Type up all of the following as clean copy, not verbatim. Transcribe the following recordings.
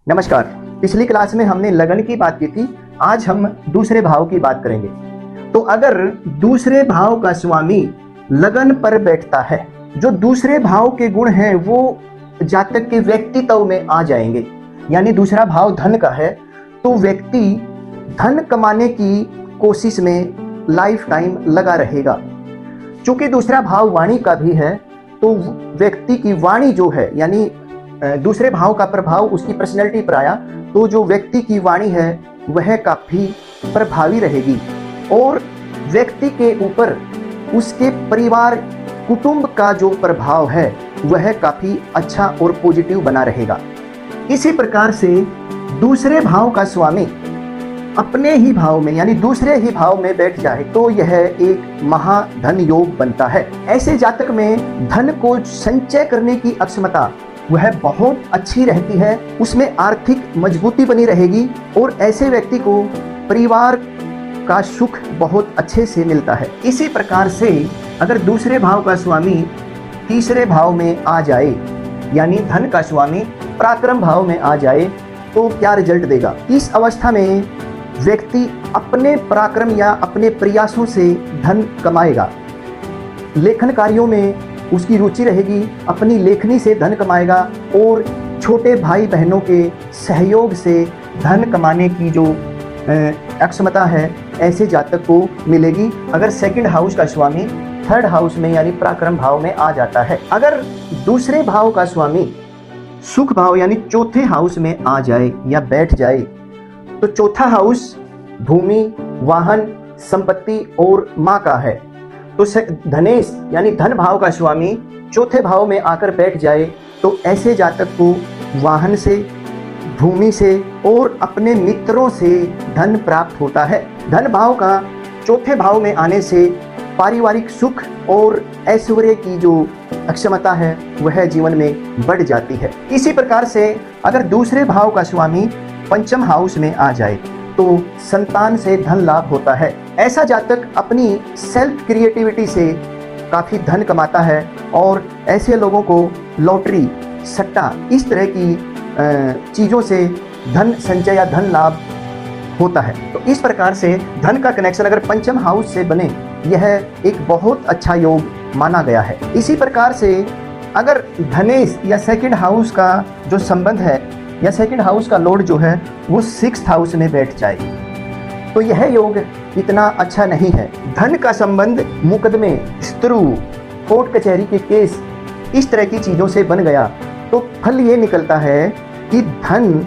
नमस्कार। पिछली क्लास में हमने लगन की बात की थी। आज हम दूसरे भाव की बात करेंगे। तो अगर दूसरे भाव का स्वामी लगन पर बैठता है, जो दूसरे भाव के गुण हैं वो जातक के व्यक्तित्व में आ जाएंगे। यानी दूसरा भाव धन का है तो व्यक्ति धन कमाने की कोशिश में लाइफ टाइम लगा रहेगा। चूंकि दूसरा भाव वाणी का भी है तो व्यक्ति की वाणी जो है, यानी दूसरे भाव का प्रभाव उसकी पर्सनैलिटी पर आया तो जो व्यक्ति की वाणी है वह काफी प्रभावी रहेगी और व्यक्ति के ऊपर उसके परिवार कुटुंब का जो प्रभाव है वह काफी अच्छा और पॉजिटिव बना रहेगा। इसी प्रकार से दूसरे भाव का स्वामी अपने ही भाव में यानी दूसरे ही भाव में बैठ जाए तो यह एक महाधन योग बनता है। ऐसे जातक में धन को संचय करने की अक्षमता वह बहुत अच्छी रहती है, उसमें आर्थिक मजबूती बनी रहेगी और ऐसे व्यक्ति को परिवार का सुख बहुत अच्छे से मिलता है। इसी प्रकार से अगर दूसरे भाव का स्वामी तीसरे भाव में आ जाए यानी धन का स्वामी पराक्रम भाव में आ जाए तो क्या रिजल्ट देगा। इस अवस्था में व्यक्ति अपने पराक्रम या अपने प्रयासों से धन कमाएगा। लेखन कार्यों में उसकी रुचि रहेगी, अपनी लेखनी से धन कमाएगा और छोटे भाई बहनों के सहयोग से धन कमाने की जो अक्षमता है ऐसे जातक को मिलेगी। अगर सेकंड हाउस का स्वामी थर्ड हाउस में यानी पराक्रम भाव में आ जाता है। अगर दूसरे भाव का स्वामी सुख भाव यानी चौथे हाउस में आ जाए या बैठ जाए तो चौथा हाउस भूमि, वाहन, संपत्ति और माँ का है। तो धनेश यानी धन भाव का स्वामी चौथे भाव में आकर बैठ जाए तो ऐसे जातक को वाहन से, भूमि से और अपने मित्रों से धन प्राप्त होता है। धन भाव का चौथे भाव में आने से पारिवारिक सुख और ऐश्वर्य की जो अक्षमता है वह जीवन में बढ़ जाती है। इसी प्रकार से अगर दूसरे भाव का स्वामी पंचम हाउस में आ जाए तो संतान से धन लाभ होता है। ऐसा जातक अपनी सेल्फ क्रिएटिविटी से काफ़ी धन कमाता है और ऐसे लोगों को लॉटरी, सट्टा इस तरह की चीज़ों से धन संचय या धन लाभ होता है। तो इस प्रकार से धन का कनेक्शन अगर पंचम हाउस से बने यह एक बहुत अच्छा योग माना गया है। इसी प्रकार से अगर धनेश या सेकंड हाउस का जो संबंध है या सेकंड हाउस का लॉर्ड जो है वो सिक्स्थ हाउस में बैठ जाए तो यह योग इतना अच्छा नहीं है। धन का संबंध मुकदमे, स्त्रु, कोर्ट कचहरी के केस इस तरह की चीज़ों से बन गया तो फल ये निकलता है कि धन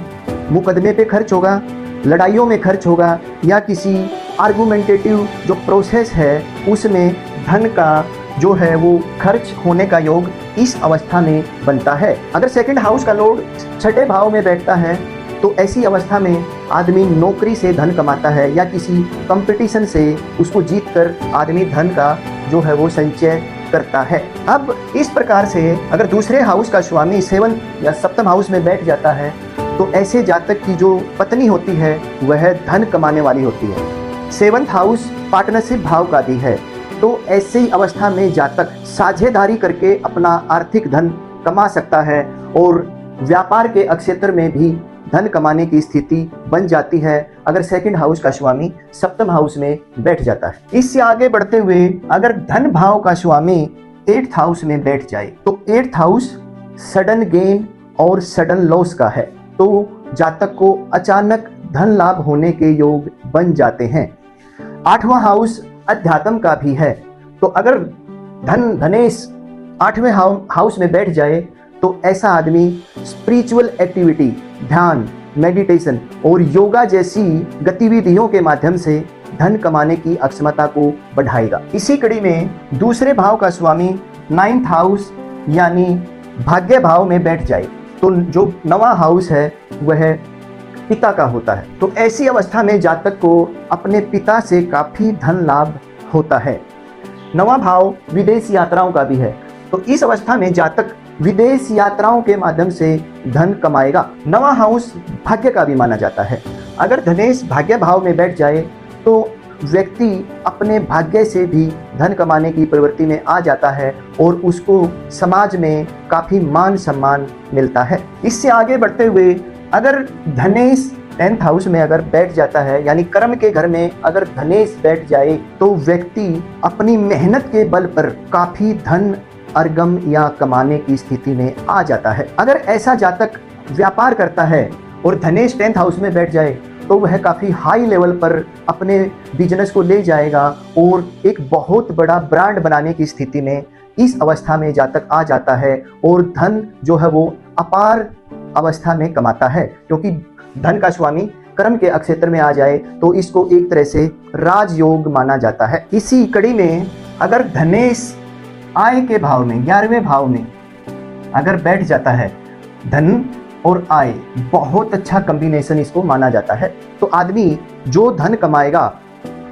मुकदमे पे खर्च होगा, लड़ाइयों में खर्च होगा या किसी आर्गुमेंटेटिव जो प्रोसेस है उसमें धन का जो है वो खर्च होने का योग इस अवस्था में बनता है। अगर सेकंड हाउस का लॉर्ड छठे भाव में बैठता है तो ऐसी अवस्था में आदमी नौकरी से धन कमाता है या किसी कंपटीशन से उसको जीतकर आदमी धन का जो है वो संचय करता है। अब इस प्रकार से अगर दूसरे हाउस का स्वामी सेवंथ या सप्तम हाउस में बैठ जाता है तो ऐसे जातक की जो पत्नी होती है वह धन कमाने वाली होती है। सेवंथ हाउस पार्टनरशिप भाव का भी है तो ऐसे ही अवस्था में जातक साझेदारी करके अपना आर्थिक धन कमा सकता है और व्यापार के क्षेत्र में भी धन कमाने की स्थिति बन जाती है अगर सेकंड हाउस का स्वामी सप्तम हाउस में बैठ जाता है। इससे आगे बढ़ते हुए अगर धन भाव का स्वामी एट्थ हाउस में बैठ जाए तो एट्थ हाउस सडन गेन और सडन लॉस का है तो जातक को अचानक धन लाभ होने के योग बन जाते हैं। आठवां हाउस अध्यात्म का भी है तो अगर धनेश आठवें हाउस में बैठ जाए तो ऐसा आदमी स्पिरिचुअल एक्टिविटी, ध्यान, मेडिटेशन और योगा जैसी गतिविधियों के माध्यम से धन कमाने की अक्षमता को बढ़ाएगा। इसी कड़ी में दूसरे भाव का स्वामी नाइन्थ हाउस यानी भाग्य भाव में बैठ जाए तो जो नवा हाउस है वह पिता का होता है तो ऐसी अवस्था में जातक को अपने पिता से काफी धन लाभ होता है। नवा भाव विदेश यात्राओं का भी है तो इस अवस्था में जातक विदेश यात्राओं के माध्यम से धन कमाएगा। नवा हाउस भाग्य का भी माना जाता है। अगर धनेश भाग्य भाव में बैठ जाए तो व्यक्ति अपने भाग्य से भी धन कमाने की प्रवृत्ति में आ जाता है और उसको समाज में काफ़ी मान सम्मान मिलता है। इससे आगे बढ़ते हुए अगर धनेश 10th हाउस में अगर बैठ जाता है, यानी कर्म के घर में अगर धनेश बैठ जाए, तो व्यक्ति अपनी मेहनत के बल पर काफी धन अर्गम या कमाने की स्थिति में आ जाता है। अगर ऐसा जातक व्यापार करता है और धनेश 10th हाउस में बैठ जाए, तो वह काफी हाई लेवल पर अपने बिजनेस को ले जाएगा और एक बहुत बड़ा ब्रांड बनाने की स्थिति में इस अवस्था में जातक आ जाता है और धन जो है वो अपार अवस्था में कमाता है। क्योंकि धन का स्वामी कर्म के अक्षेत्र में आ जाए तो इसको एक तरह से राजयोग माना जाता है। इसी कड़ी में अगर धनेश आय के भाव में 11वें भाव में अगर बैठ जाता है, धन और आय बहुत अच्छा कॉम्बिनेशन इसको माना जाता है। तो आदमी जो धन कमाएगा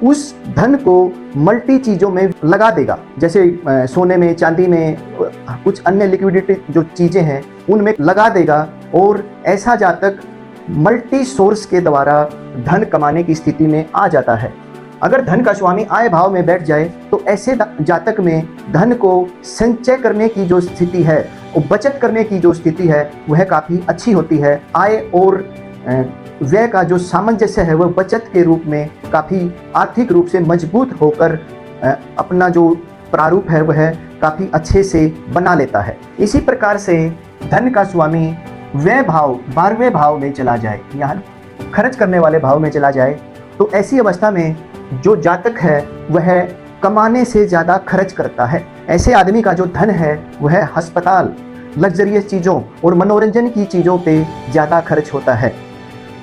उस धन को मल्टी चीज़ों में लगा देगा, जैसे सोने में, चांदी में, कुछ अन्य लिक्विडिटी जो चीज़ें हैं उनमें लगा देगा और ऐसा जातक मल्टी सोर्स के द्वारा धन कमाने की स्थिति में आ जाता है। अगर धन का स्वामी आय भाव में बैठ जाए तो ऐसे जातक में धन को संचय करने की जो स्थिति है, बचत करने की जो स्थिति है वह काफ़ी अच्छी होती है। आय और व्यय का जो सामंजस्य है वह बचत के रूप में काफ़ी आर्थिक रूप से मजबूत होकर अपना जो प्रारूप है वह काफ़ी अच्छे से बना लेता है। इसी प्रकार से धन का स्वामी व्यय भाव 12वें भाव में चला जाए, यहाँ खर्च करने वाले भाव में चला जाए, तो ऐसी अवस्था में जो जातक है वह कमाने से ज़्यादा खर्च करता है। ऐसे आदमी का जो धन है वह अस्पताल, लग्जरियस चीज़ों और मनोरंजन की चीज़ों पे ज़्यादा खर्च होता है।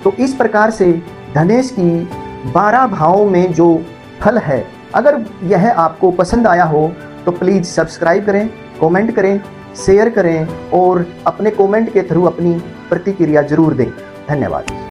तो इस प्रकार से धनेश की 12 भावों में जो फल है, अगर यह आपको पसंद आया हो तो प्लीज़ सब्सक्राइब करें, कमेंट करें, शेयर करें और अपने कमेंट के थ्रू अपनी प्रतिक्रिया जरूर दें। धन्यवाद।